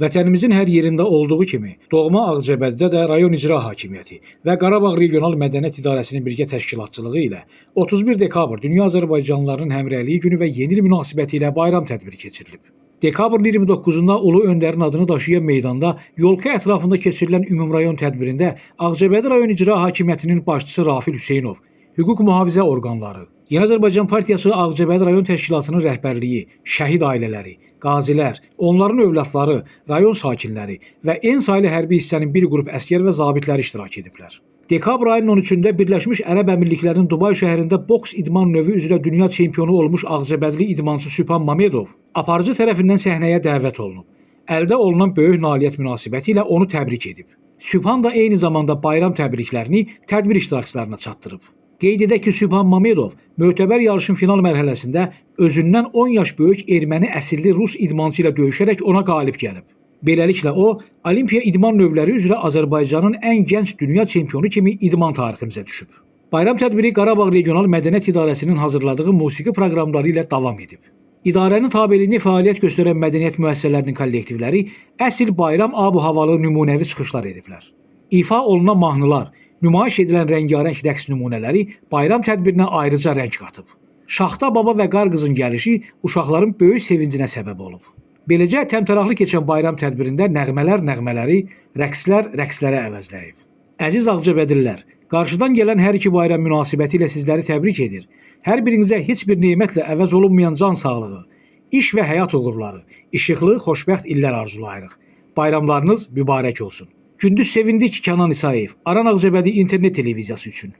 Vətənimizin hər yerində olduğu kimi, doğma Ağcabədidə də rayon icra hakimiyyəti və Qarabağ Regional Mədəniyyət İdarəsinin birgə təşkilatçılığı ilə 31 dekabr Dünya Azərbaycanlılarının Həmrəyliyi günü və Yeni il münasibətilə bayram tədbiri keçirilib. Dekabrın 29-da Ulu Öndərin adını daşıyan meydanda yolka ətrafında keçirilən ümumrayon tədbirində Ağcabədi rayon icra hakimiyyətinin başçısı Rafil Hüseynov, hüquq mühafizə orqanları, Yeni Azərbaycan Partiyası Ağcabədi rayon təşkilatının rəhbərliyi, şəhid ailələri, qazilər, onların övladları, rayon sakinləri və en saylı hərbi hissənin bir qrup əsgər və zabitləri iştirak ediblər. Dekabr ayının 13-də Birləşmiş Ərəb Əmirliklərinin Dubay şəhərində boks idman növü üzrə dünya çempionu olmuş Ağcabədili idmançı Sübhan Mamedov aparıcı tərəfindən səhnəyə dəvət olunub. Əldə olunan böyük nailiyyət münasibəti ilə onu təbrik edib. Sübhan da eyni zamanda bayram təbriklərini tədbir iştirakçılarına çatdırıb. Qeyd edək ki, Sübhan Mamedov mötəbər yarışın final mərhələsində özündən 10 yaş böyük erməni əsilli rus idmançı ilə döyüşərək ona qalib gəlib. Beləliklə o, Olimpiya idman növləri üzrə Azərbaycanın ən gənc dünya çempionu kimi idman tariximizə düşüb. Bayram tədbiri Qarabağ Regional Mədəniyyət İdarəsinin hazırladığı musiqi proqramları ilə davam edib. İdarənin tabeliyini fəaliyyət göstərən mədəniyyət müəssisələrinin kollektivləri əsl bayram ab-havalı nümunəvi çıxışlar ediblər. İfa olunan mahnılar, nümayiş edilən rəngarəng rəqs nümunələri bayram tədbirinə ayrıca rəng qatıb. Şaxta baba və qar qızın gəlişi uşaqların böyük sevincinə səbəb olub. Beləcə təmtəraqlı keçən bayram tədbirində nəğmələr nəğmələri, rəqslər rəqslərə əvəzləyib. Əziz Ağcabədililər, qarşıdan gələn hər iki bayram münasibəti ilə sizləri təbrik edir. Hər birinizə heç bir nemətlə əvəz olunmayan can sağlığı, iş və həyat uğurları, işıqlı, xoşbəxt illər arzulayırıq. Bayramlarınız mübarək olsun. Gündüz sevindik Kənan İsayev, Aran Ağcabədi internet televiziyası üçün.